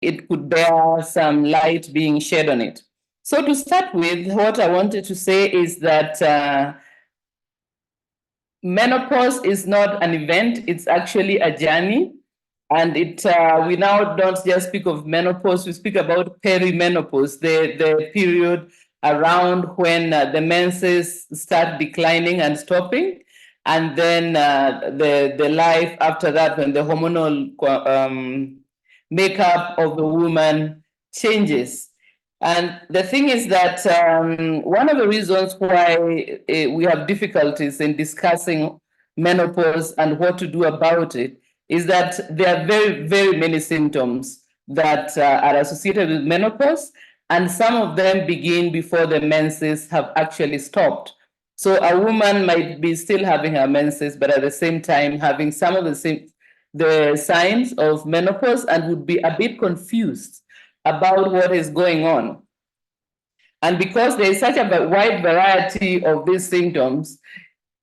it could bear some light being shed on it. So to start with, what I wanted to say is that menopause is not an event, it's actually a journey. And we now don't just speak of menopause, we speak about perimenopause, the period around when the menses start declining and stopping. And then the life after that, when the hormonal makeup of the woman changes. And the thing is that one of the reasons why we have difficulties in discussing menopause and what to do about it is that there are very, very many symptoms that are associated with menopause, and some of them begin before the menses have actually stopped. So a woman might be still having her menses, but at the same time having some of the signs of menopause and would be a bit confused about what is going on. And because there is such a wide variety of these symptoms,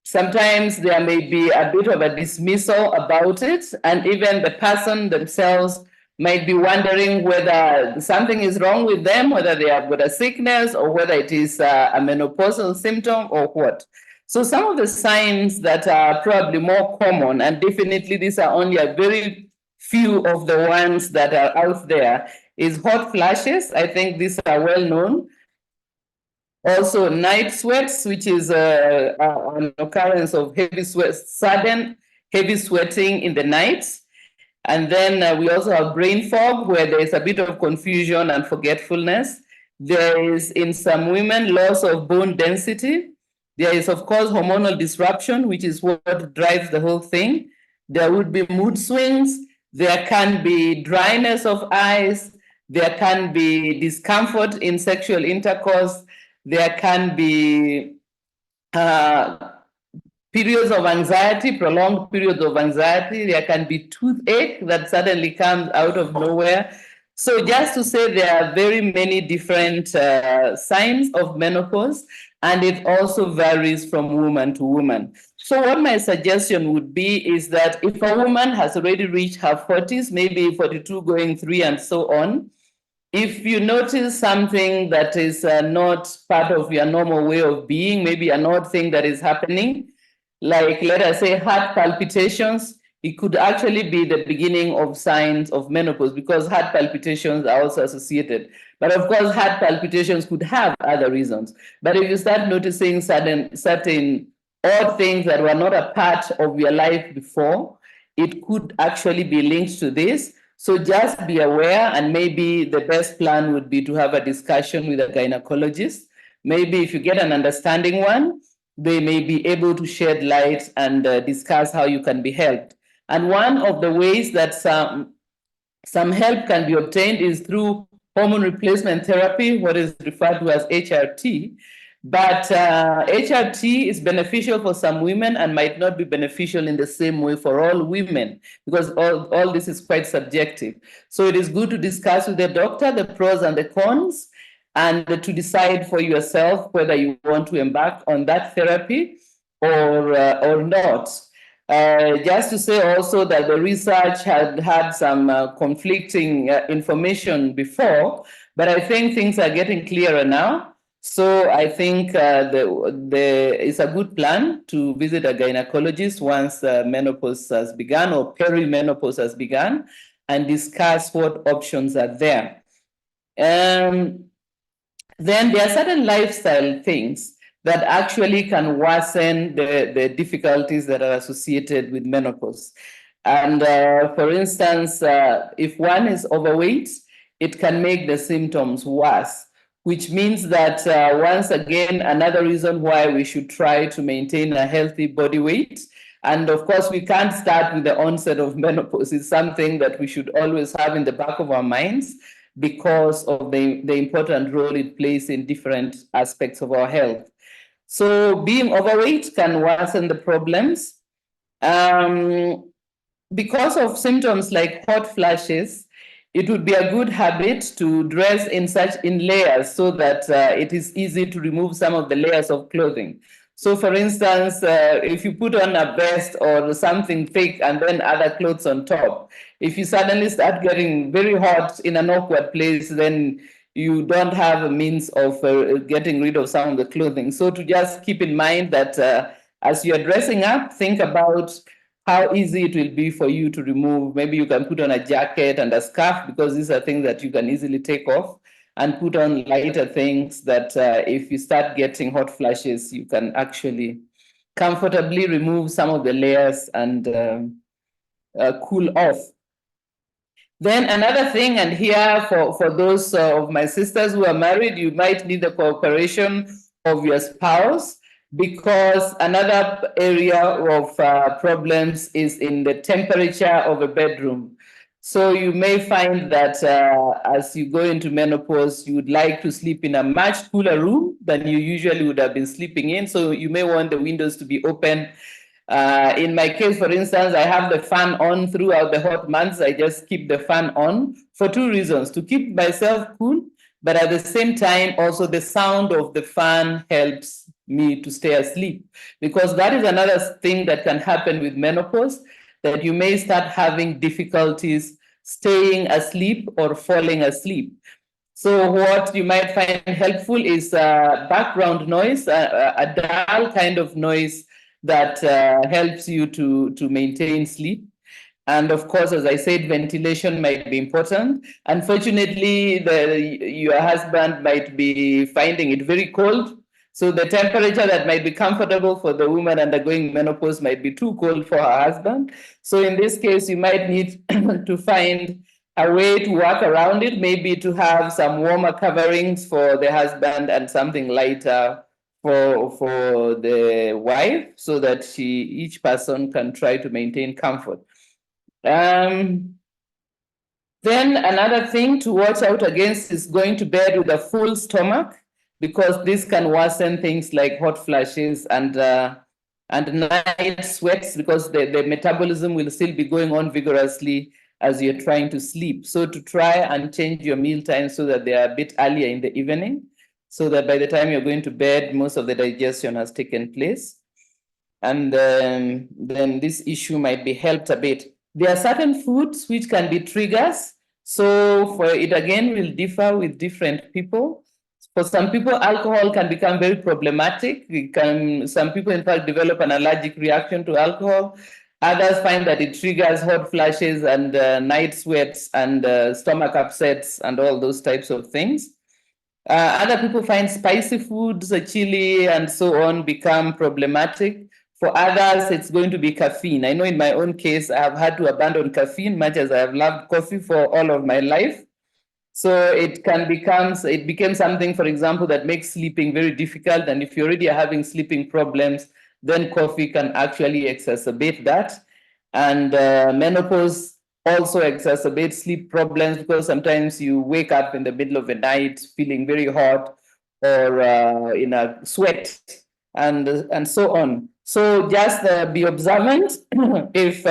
sometimes there may be a bit of a dismissal about it, and even the person themselves might be wondering whether something is wrong with them, whether they have got a sickness, or whether it is a menopausal symptom or what. So some of the signs that are probably more common, and definitely these are only a very few of the ones that are out there, is hot flashes. I think these are well known. Also, night sweats, which is an occurrence of heavy sweat, sudden heavy sweating in the night. And then we also have brain fog, where there is a bit of confusion and forgetfulness. There is, in some women, loss of bone density. There is, of course, hormonal disruption, which is what drives the whole thing. There would be mood swings. There can be dryness of eyes. There can be discomfort in sexual intercourse. There can be periods of anxiety, prolonged periods of anxiety. There can be toothache that suddenly comes out of nowhere. So just to say, there are very many different signs of menopause, and it also varies from woman to woman. So what my suggestion would be is that if a woman has already reached her 40s, maybe 42 going 3 and so on, if you notice something that is not part of your normal way of being, maybe an odd thing that is happening, like let us say heart palpitations, it could actually be the beginning of signs of menopause, because heart palpitations are also associated. But of course, heart palpitations could have other reasons. But if you start noticing certain odd things that were not a part of your life before, it could actually be linked to this. So just be aware, and maybe the best plan would be to have a discussion with a gynecologist. Maybe if you get an understanding one, they may be able to shed light and discuss how you can be helped. And one of the ways that some help can be obtained is through hormone replacement therapy, what is referred to as HRT. But HRT is beneficial for some women and might not be beneficial in the same way for all women, because all this is quite subjective. So it is good to discuss with the doctor the pros and the cons, and to decide for yourself whether you want to embark on that therapy or not. Just to say also that the research had some conflicting information before, but I think things are getting clearer now. So I think it's a good plan to visit a gynecologist once menopause has begun or perimenopause has begun, and discuss what options are there. Then there are certain lifestyle things that actually can worsen the difficulties that are associated with menopause. And for instance, if one is overweight, it can make the symptoms worse, which means that once again, another reason why we should try to maintain a healthy body weight. And of course, we can't start with the onset of menopause. It's something that we should always have in the back of our minds, because of the important role it plays in different aspects of our health. So being overweight can worsen the problems. Because of symptoms like hot flashes, it would be a good habit to dress in layers, so that it is easy to remove some of the layers of clothing. So, for instance, if you put on a vest or something thick and then other clothes on top, if you suddenly start getting very hot in an awkward place, then you don't have a means of getting rid of some of the clothing. So, to just keep in mind that as you're dressing up, think about how easy it will be for you to remove. Maybe you can put on a jacket and a scarf, because these are things that you can easily take off, and put on lighter things that if you start getting hot flashes, you can actually comfortably remove some of the layers and cool off. Then another thing, and here for those of my sisters who are married, you might need the cooperation of your spouse, because another area of problems is in the temperature of a bedroom. So you may find that as you go into menopause, you would like to sleep in a much cooler room than you usually would have been sleeping in. So you may want the windows to be open. In my case, for instance, I have the fan on throughout the hot months. I just keep the fan on for two reasons: to keep myself cool, but at the same time, also the sound of the fan helps me to stay asleep. Because that is another thing that can happen with menopause, that you may start having difficulties staying asleep or falling asleep. So what you might find helpful is background noise, a dull kind of noise that helps you to maintain sleep. And of course, as I said, ventilation might be important. Unfortunately, your husband might be finding it very cold. So the temperature that might be comfortable for the woman undergoing menopause might be too cold for her husband. So in this case, you might need to find a way to work around it, maybe to have some warmer coverings for the husband and something lighter for the wife, so that each person can try to maintain comfort. Then another thing to watch out against is going to bed with a full stomach, because this can worsen things like hot flashes and night sweats, because the metabolism will still be going on vigorously as you're trying to sleep. So to try and change your meal time so that they are a bit earlier in the evening, so that by the time you're going to bed, most of the digestion has taken place. And then this issue might be helped a bit. There are certain foods which can be triggers. So for it again will differ with different people. For some people, alcohol can become very problematic. Some people, in fact, develop an allergic reaction to alcohol. Others find that it triggers hot flashes and night sweats and stomach upsets and all those types of things. Other people find spicy foods, chili and so on, become problematic. For others, it's going to be caffeine. I know in my own case, I have had to abandon caffeine, much as I have loved coffee for all of my life. So it became something, for example, that makes sleeping very difficult. And if you already are having sleeping problems, then coffee can actually exacerbate that. And menopause also exacerbates sleep problems, because sometimes you wake up in the middle of the night feeling very hot, or in a sweat, and so on. So just be observant. If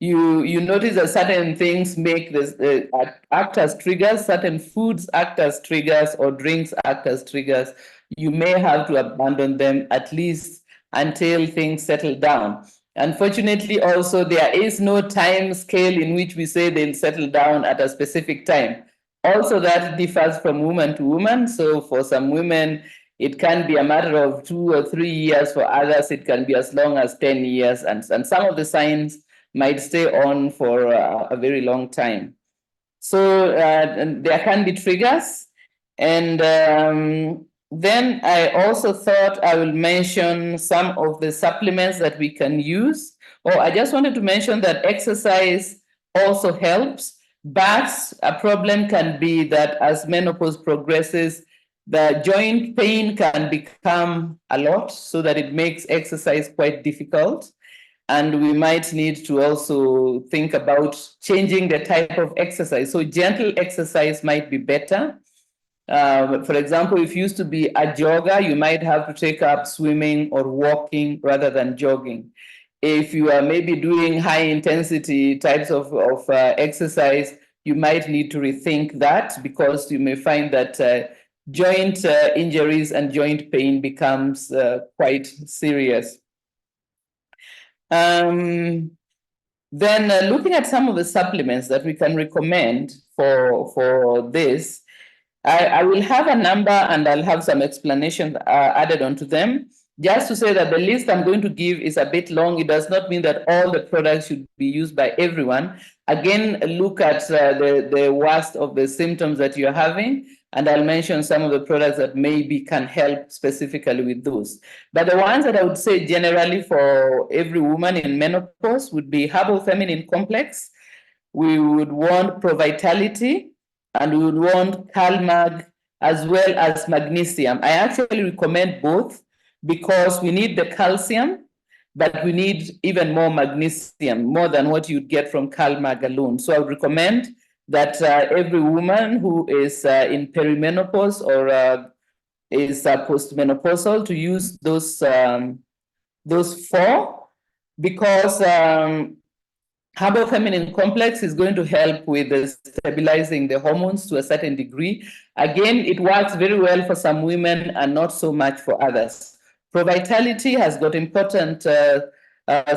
you notice that certain things make this act as triggers, certain foods act as triggers, or drinks act as triggers, you may have to abandon them, at least until things settle down. Unfortunately, also, there is no time scale in which we say they'll settle down at a specific time. Also, that differs from woman to woman. So for some women, it can be a matter of 2 or 3 years. For others, it can be as long as 10 years. And some of the signs might stay on for a very long time. So there can be triggers. And then I also thought I will mention some of the supplements that we can use. Oh, I just wanted to mention that exercise also helps, but a problem can be that as menopause progresses, the joint pain can become a lot, so that it makes exercise quite difficult. And we might need to also think about changing the type of exercise. So gentle exercise might be better. For example, if you used to be a jogger, you might have to take up swimming or walking rather than jogging. If you are maybe doing high intensity types of exercise, you might need to rethink that, because you may find that joint injuries and joint pain becomes quite serious. Then looking at some of the supplements that we can recommend for this, I will have a number and I'll have some explanation added onto them. Just to say that the list I'm going to give is a bit long. It does not mean that all the products should be used by everyone. Again, look at the worst of the symptoms that you're having, and I'll mention some of the products that maybe can help specifically with those. But the ones that I would say generally for every woman in menopause would be Herbal Feminine Complex. We would want Pro Vitality, and we would want CalMag, as well as magnesium. I actually recommend both because we need the calcium, but we need even more magnesium, more than what you'd get from CalMag alone. So I would recommend that every woman who is in perimenopause or is postmenopausal to use those four, because Herbal Feminine Complex is going to help with stabilizing the hormones to a certain degree. Again, it works very well for some women and not so much for others. Pro Vitality has got important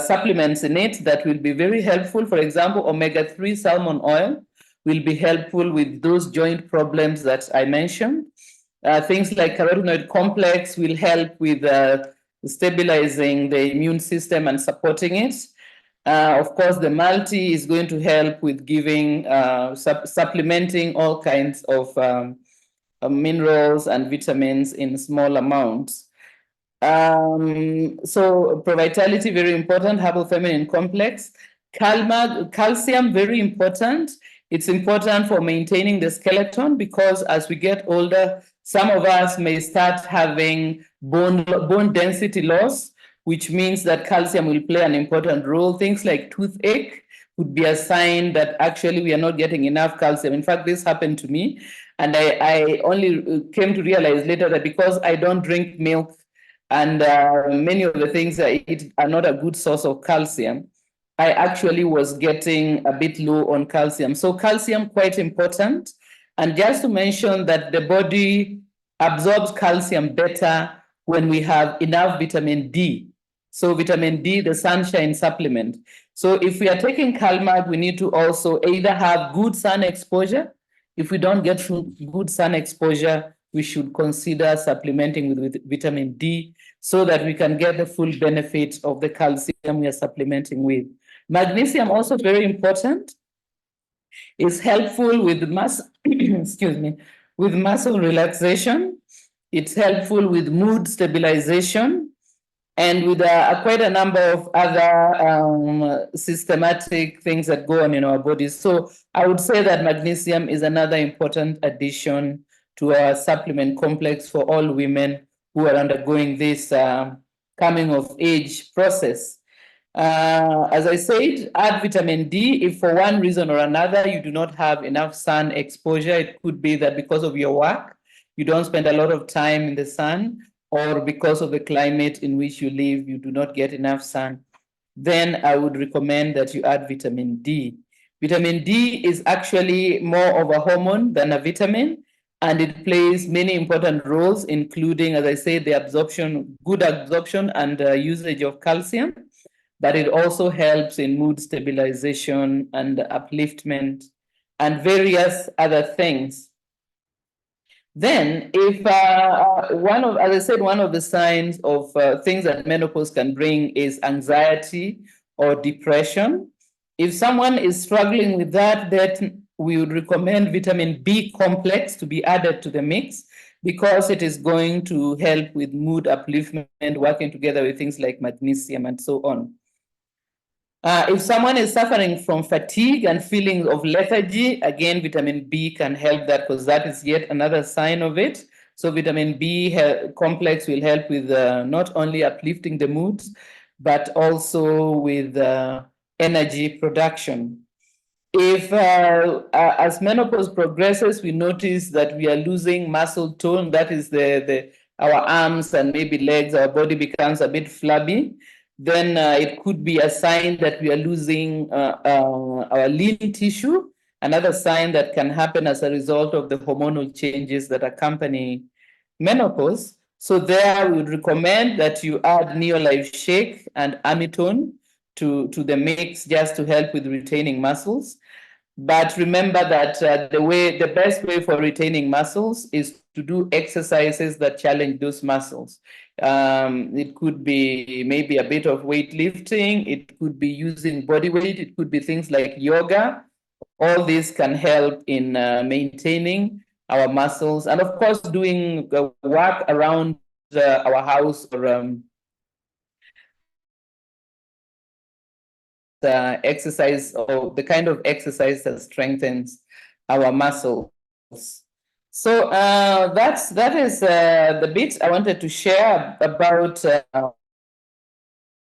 supplements in it that will be very helpful. For example, omega-3 salmon oil will be helpful with those joint problems that I mentioned. Things like carotenoid complex will help with stabilizing the immune system and supporting it. Of course, the multi is going to help with giving, supplementing all kinds of minerals and vitamins in small amounts. So Pro Vitality, very important. Herbal Feminine Complex. Calcium, very important. It's important for maintaining the skeleton because as we get older, some of us may start having bone density loss, which means that calcium will play an important role. Things like toothache would be a sign that actually we are not getting enough calcium. In fact, this happened to me, and I only came to realize later that because I don't drink milk and many of the things I eat are not a good source of calcium, I actually was getting a bit low on calcium. So calcium, quite important. And just to mention that the body absorbs calcium better when we have enough vitamin D. So vitamin D, the sunshine supplement. So if we are taking CalMag, we need to also either have good sun exposure. If we don't get good sun exposure, we should consider supplementing with vitamin D so that we can get the full benefit of the calcium we are supplementing with. Magnesium, also very important, is helpful with excuse me, with muscle relaxation. It's helpful with mood stabilization and with quite a number of other systematic things that go on in our bodies. So I would say that magnesium is another important addition to our supplement complex for all women who are undergoing this coming of age process. As I said, add vitamin D. If for one reason or another you do not have enough sun exposure, it could be that because of your work, you don't spend a lot of time in the sun, or because of the climate in which you live, you do not get enough sun, then I would recommend that you add vitamin D. Vitamin D is actually more of a hormone than a vitamin, and it plays many important roles, including, as I said, the absorption, good absorption and usage of calcium, but it also helps in mood stabilization and upliftment and various other things. Then, if as I said, one of the signs of things that menopause can bring is anxiety or depression. If someone is struggling with that, then we would recommend vitamin B complex to be added to the mix because it is going to help with mood upliftment, working together with things like magnesium and so on. If someone is suffering from fatigue and feelings of lethargy, again, vitamin B can help that because that is yet another sign of it. So vitamin B complex will help with not only uplifting the moods, but also with energy production. If as menopause progresses, we notice that we are losing muscle tone, that is our arms and maybe legs, our body becomes a bit flabby, then it could be a sign that we are losing our lean tissue. another sign that can happen as a result of the hormonal changes that accompany menopause. So there we would recommend that you add Neolife Shake and Amitone to the mix just to help with retaining muscles. But remember that the best way for retaining muscles is to do exercises that challenge those muscles. It could be maybe a bit of weightlifting. It could be using body weight. It could be things like yoga. All these can help in maintaining our muscles, and of course, doing work around our house or exercise, or the kind of exercise that strengthens our muscles. So that is the bit I wanted to share about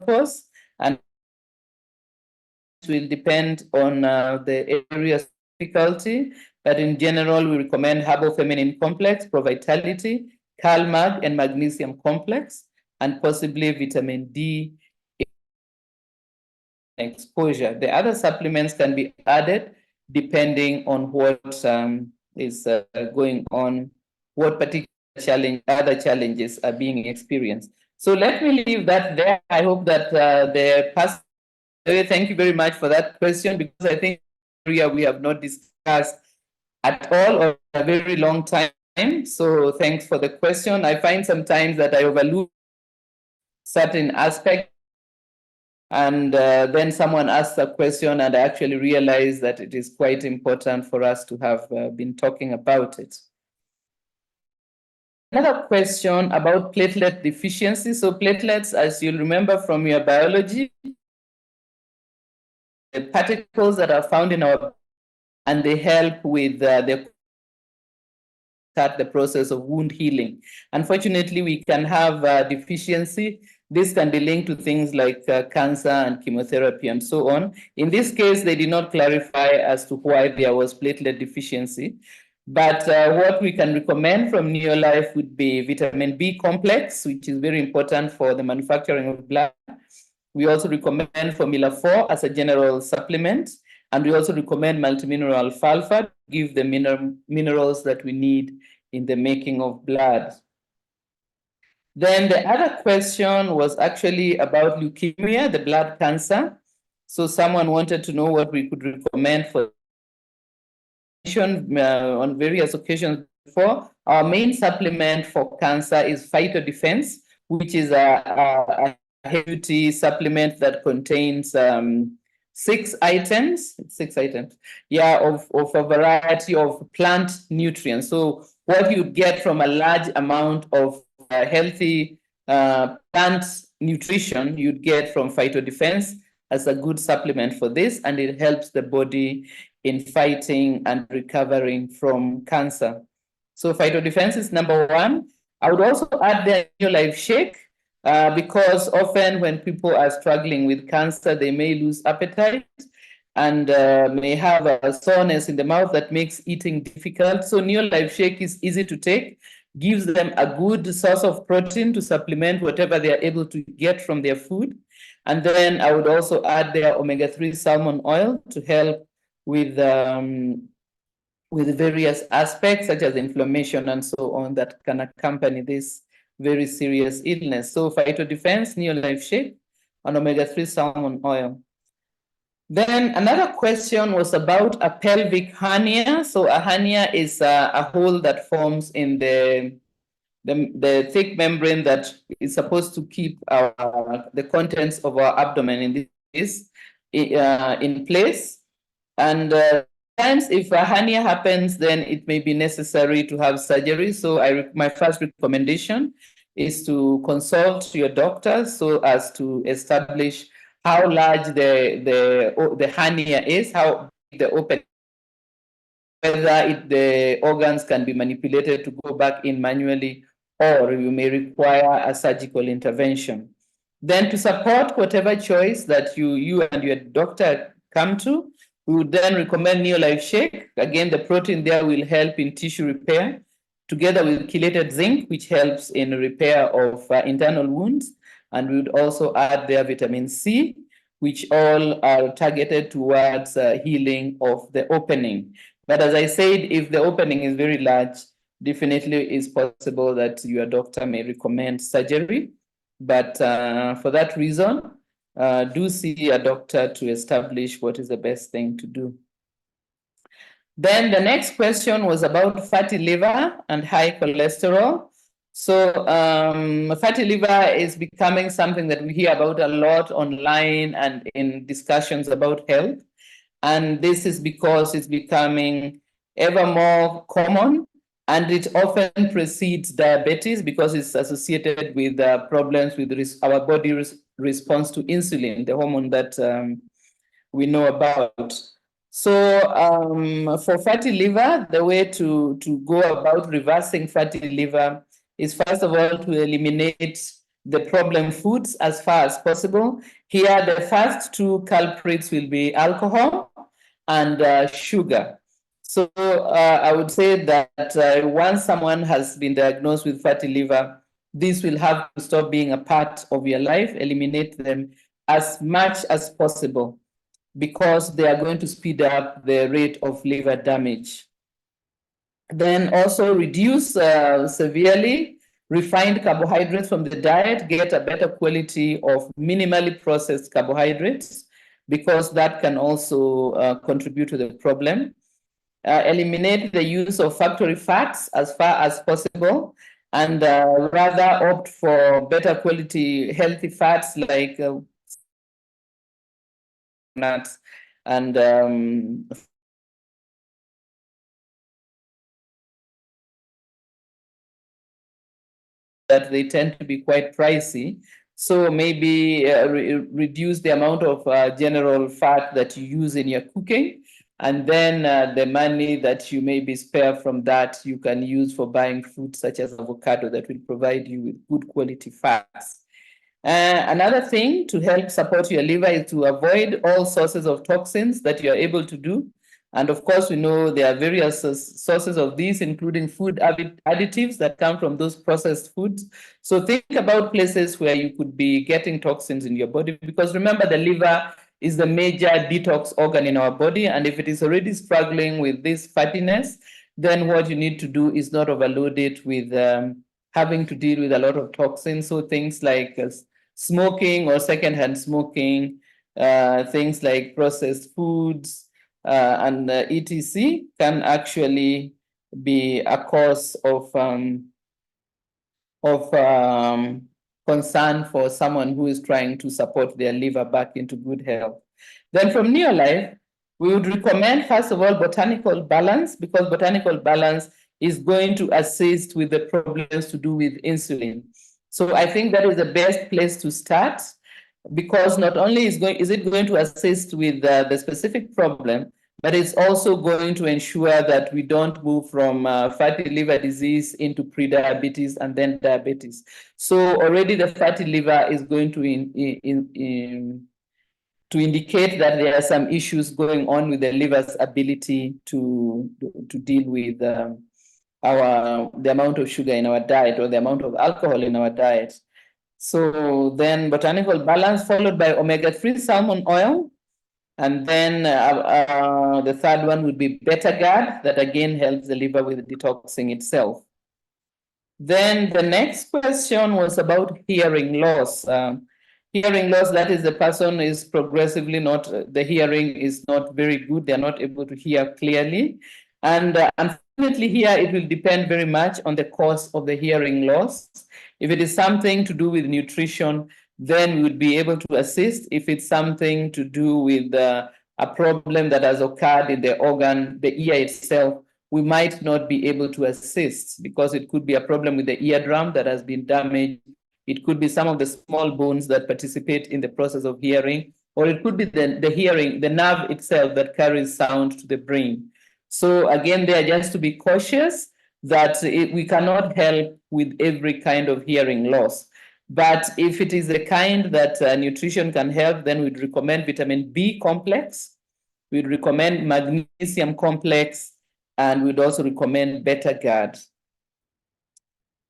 purpose, and it will depend on the areas of difficulty. But in general, we recommend Herbal Feminine Complex, Pro Vitality, CalMag, and Magnesium Complex, and possibly vitamin D exposure. The other supplements can be added depending on what is going on, what particular other challenges are being experienced. So let me leave that there. I hope that the past. Thank you very much for that question, because I think area we have not discussed at all or a very long time. So thanks for the question. I find sometimes that I overlook certain aspects, and then someone asks a question and I actually realize that it is quite important for us to have been talking about it. Another question about platelet deficiency. So platelets, as you'll remember from your biology, the particles that are found in our, and they help with the process of wound healing. Unfortunately, we can have deficiency. This can be linked to things like cancer and chemotherapy and so on. In this case, they did not clarify as to why there was platelet deficiency. But what we can recommend from Neolife would be vitamin B complex, which is very important for the manufacturing of blood. We also recommend Formula 4 as a general supplement. And we also recommend multimineral alfalfa to give the minerals that we need in the making of blood. Then the other question was actually about leukemia, the blood cancer. So someone wanted to know what we could recommend for on various occasions before. Our main supplement for cancer is Phytodefense, which is a healthy supplement that contains 6 items, of a variety of plant nutrients. So what you get from a large amount of healthy plant nutrition, you'd get from Phytodefense as a good supplement for this, and it helps the body in fighting and recovering from cancer. So Phytodefense is number 1. I would also add the Neolife Shake, because often when people are struggling with cancer, they may lose appetite and may have a soreness in the mouth that makes eating difficult. So Neolife Shake is easy to take, gives them a good source of protein to supplement whatever they are able to get from their food. And then I would also add their omega-3 salmon oil to help with various aspects such as inflammation and so on that can accompany this very serious illness. So Phytodefense, Neolife Shake, and omega-3 salmon oil. Then another question was about a pelvic hernia. So a hernia is a hole that forms in the thick membrane that is supposed to keep the contents of our abdomen in place. And sometimes if a hernia happens, then it may be necessary to have surgery. So my first recommendation is to consult your doctor so as to establish how large the hernia is, how big the opening, whether the organs can be manipulated to go back in manually, or you may require a surgical intervention. Then to support whatever choice that you and your doctor come to, we would then recommend Neolife Shake. Again, the protein there will help in tissue repair, together with chelated zinc, which helps in repair of internal wounds. And we would also add their vitamin C. which all are targeted towards healing of the opening. But as I said, if the opening is very large, definitely it's possible that your doctor may recommend surgery. But for that reason, do see a doctor to establish what is the best thing to do. Then the next question was about fatty liver and high cholesterol. So fatty liver is becoming something that we hear about a lot online and in discussions about health. And this is because it's becoming ever more common, and it often precedes diabetes because it's associated with problems with our body response to insulin, the hormone that we know about. So for fatty liver, the way to go about reversing fatty liver is first of all to eliminate the problem foods as far as possible. Here, the first two culprits will be alcohol and sugar. So I would say that once someone has been diagnosed with fatty liver, this will have to stop being a part of your life, eliminate them as much as possible, because they are going to speed up the rate of liver damage. Then also reduce severely refined carbohydrates from the diet, get a better quality of minimally processed carbohydrates, because that can also contribute to the problem. Eliminate the use of factory fats as far as possible, and rather opt for better quality healthy fats like nuts and that they tend to be quite pricey. So maybe reduce the amount of general fat that you use in your cooking, and then the money that you maybe spare from that you can use for buying food such as avocado that will provide you with good quality fats. Another thing to help support your liver is to avoid all sources of toxins that you're able to do. And of course, we know there are various sources of these, including food additives that come from those processed foods. So think about places where you could be getting toxins in your body, because remember, the liver is the major detox organ in our body. And if it is already struggling with this fattiness, then what you need to do is not overload it with having to deal with a lot of toxins. So things like smoking or secondhand smoking, things like processed foods, and etc. can actually be a cause of concern for someone who is trying to support their liver back into good health. Then from Neolife, we would recommend, first of all, botanical balance, because botanical balance is going to assist with the problems to do with insulin. So I think that is the best place to start, because not only is it going to assist with the specific problem, but it's also going to ensure that we don't move from fatty liver disease into prediabetes and then diabetes. So already the fatty liver is going to indicate that there are some issues going on with the liver's ability to deal with the amount of sugar in our diet or the amount of alcohol in our diet. So then botanical balance, followed by omega-3 salmon oil. And then the third one would be Beta-GAD, that again helps the liver with detoxing itself. Then the next question was about hearing loss. Hearing loss, that is, the person is progressively not, the hearing is not very good. They're not able to hear clearly. And unfortunately here, it will depend very much on the cause of the hearing loss. If it is something to do with nutrition, then we would be able to assist. If it's something to do with a problem that has occurred in the organ, the ear itself, we might not be able to assist, because it could be a problem with the eardrum that has been damaged. It could be some of the small bones that participate in the process of hearing, or it could be the hearing, the nerve itself that carries sound to the brain. So again, there, just to be cautious that we cannot help with every kind of hearing loss. But if it is the kind that nutrition can help, then we'd recommend vitamin B complex, we'd recommend magnesium complex, and we'd also recommend Beta-GAD.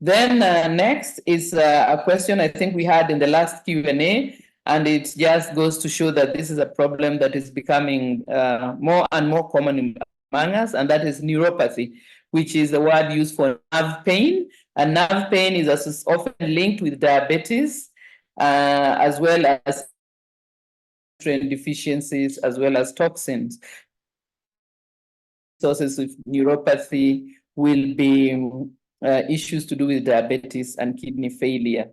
Then next is a question I think we had in the last Q&A, And it just goes to show that this is a problem that is becoming more and more common among us, and that is neuropathy, which is the word used for nerve pain. And nerve pain is often linked with diabetes, as well as nutrient deficiencies, as well as toxins. Sources of neuropathy will be issues to do with diabetes and kidney failure.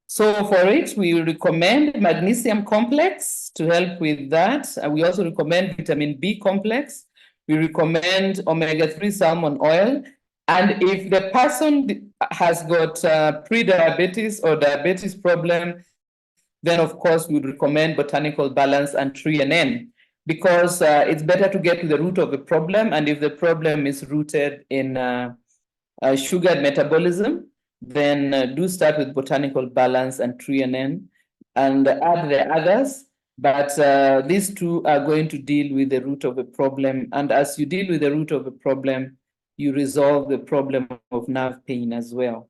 So for it, we recommend magnesium complex to help with that. And we also recommend vitamin B complex. We recommend omega-3 salmon oil. And if the person has got pre-diabetes or diabetes problem, then of course we would recommend botanical balance and threonine, because it's better to get to the root of the problem. And if the problem is rooted in sugar metabolism, then do start with botanical balance and threonine and add the others. But these two are going to deal with the root of the problem. And as you deal with the root of the problem, you resolve the problem of nerve pain as well.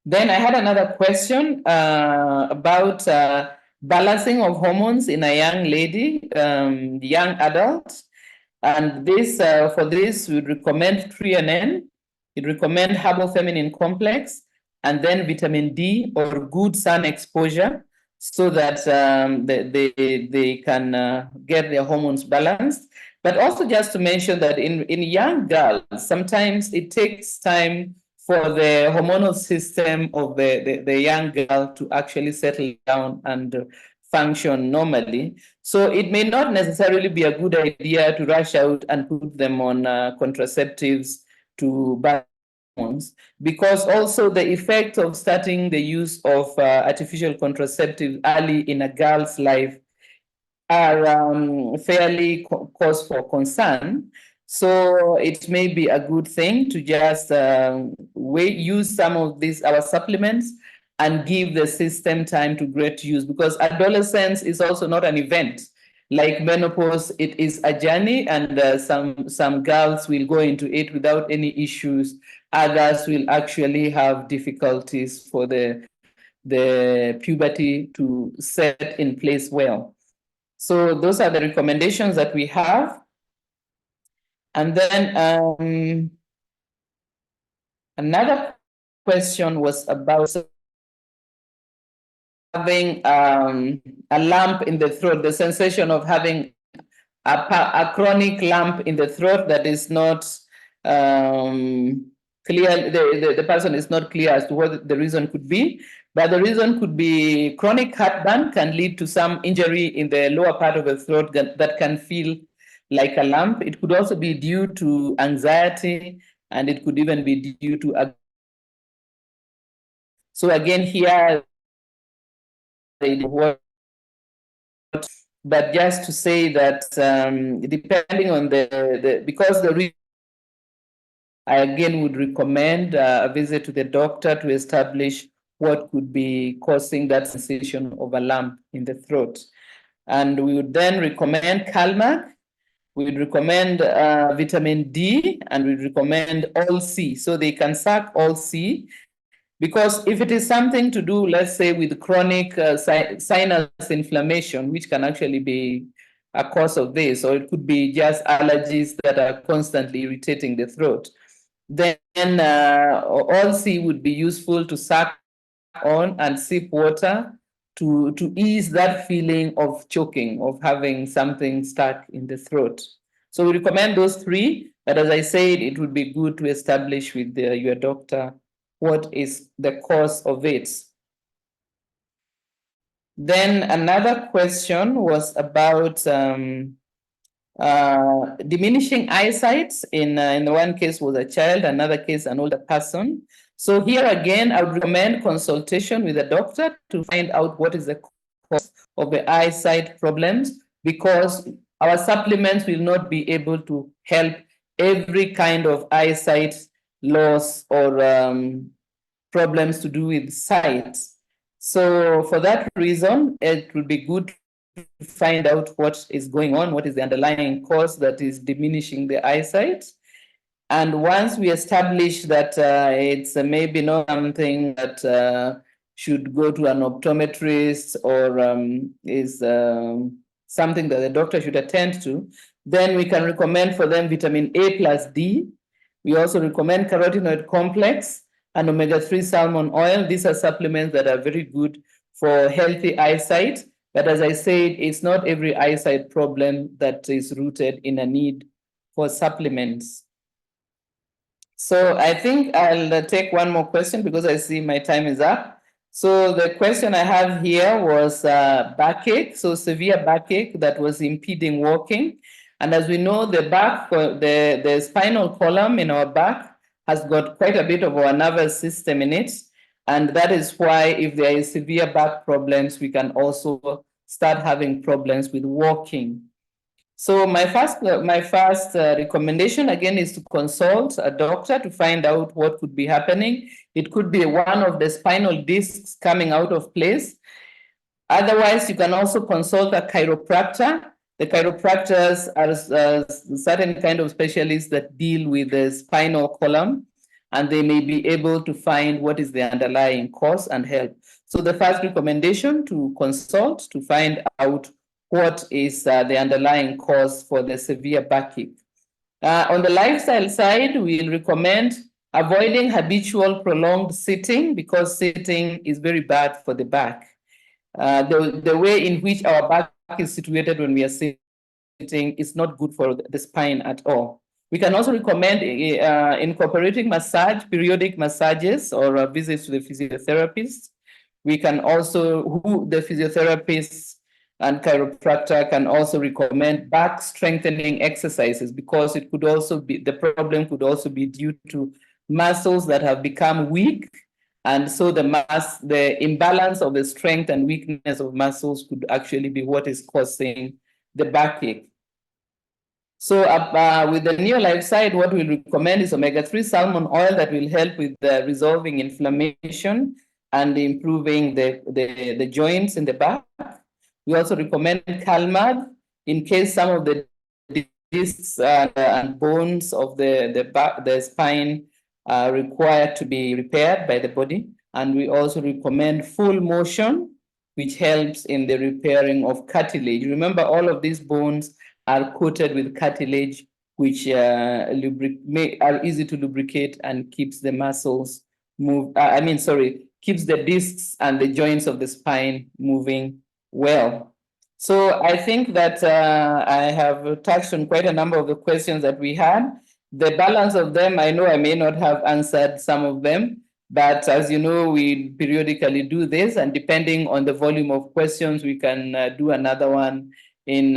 Then I had another question about balancing of hormones in a young lady, young adult. And this, for this, we would recommend threonine. We'd recommend herbal feminine complex, and then vitamin D or good sun exposure, so that they can get their hormones balanced. But also just to mention that in young girls, sometimes it takes time for the hormonal system of the young girl to actually settle down and function normally. So it may not necessarily be a good idea to rush out and put them on contraceptives to balance hormones, because also the effect of starting the use of artificial contraceptives early in a girl's life are fairly cause for concern. So it may be a good thing to just use some of these our supplements and give the system time to great use, because adolescence is also not an event. Like menopause, it is a journey, and some girls will go into it without any issues. Others will actually have difficulties for the puberty to set in place well. So those are the recommendations that we have. And then another question was about having a lump in the throat, the sensation of having a chronic lump in the throat that is not clear, the person is not clear as to what the reason could be. But the reason could be chronic heartburn can lead to some injury in the lower part of the throat that can feel like a lump. It could also be due to anxiety, and it could even be due to. So again, here, but just to say that depending on because I again would recommend a visit to the doctor to establish what could be causing that sensation of a lump in the throat. And we would then recommend Calmac. We would recommend vitamin D, and we recommend all C. So they can suck all C, because if it is something to do, let's say, with chronic sinus inflammation, which can actually be a cause of this, or it could be just allergies that are constantly irritating the throat, then all C would be useful to suck on and sip water to ease that feeling of choking, of having something stuck in the throat. So we recommend those three, but as I said, it would be good to establish with your doctor what is the cause of it. Then another question was about diminishing eyesight. In the one case was a child, another case an older person. So here again, I would recommend consultation with a doctor to find out what is the cause of the eyesight problems, because our supplements will not be able to help every kind of eyesight loss or problems to do with sight. So for that reason, it would be good to find out what is going on, what is the underlying cause that is diminishing the eyesight. And once we establish that it's maybe not something that should go to an optometrist or is something that the doctor should attend to, then we can recommend for them vitamin A plus D. We also recommend carotenoid complex and omega-3 salmon oil. These are supplements that are very good for healthy eyesight. But as I said, it's not every eyesight problem that is rooted in a need for supplements. So I think I'll take one more question because I see my time is up. So the question I have here was backache, so severe backache that was impeding walking. And as we know, the spinal column in our back has got quite a bit of our nervous system in it. And that is why if there is severe back problems, we can also start having problems with walking. So my first recommendation again is to consult a doctor to find out what could be happening. It could be one of the spinal discs coming out of place. Otherwise, you can also consult a chiropractor. The chiropractors are certain kind of specialists that deal with the spinal column, and they may be able to find what is the underlying cause and help. So the first recommendation to consult to find out what is the underlying cause for the severe backache. On the lifestyle side, we'll recommend avoiding habitual prolonged sitting because sitting is very bad for the back. The way in which our back is situated when we are sitting is not good for the spine at all. We can also recommend incorporating massage, periodic massages or visits to the physiotherapist. We can also, the physiotherapist and chiropractor can also recommend back strengthening exercises because it could also be, the problem could also be due to muscles that have become weak. And so the imbalance of the strength and weakness of muscles could actually be what is causing the backache. So with the Neolife side, what we recommend is omega-3 salmon oil that will help with resolving inflammation and improving the joints in the back. We also recommend Calmag in case some of the discs and bones of the spine are required to be repaired by the body. And we also recommend full motion, which helps in the repairing of cartilage. Remember, all of these bones are coated with cartilage, which are easy to lubricate and keeps the muscles move. Keeps the discs and the joints of the spine moving well. So I think that I have touched on quite a number of the questions that we had. The balance of them, I know I may not have answered some of them, but as you know, we periodically do this, and depending on the volume of questions, we can do another one in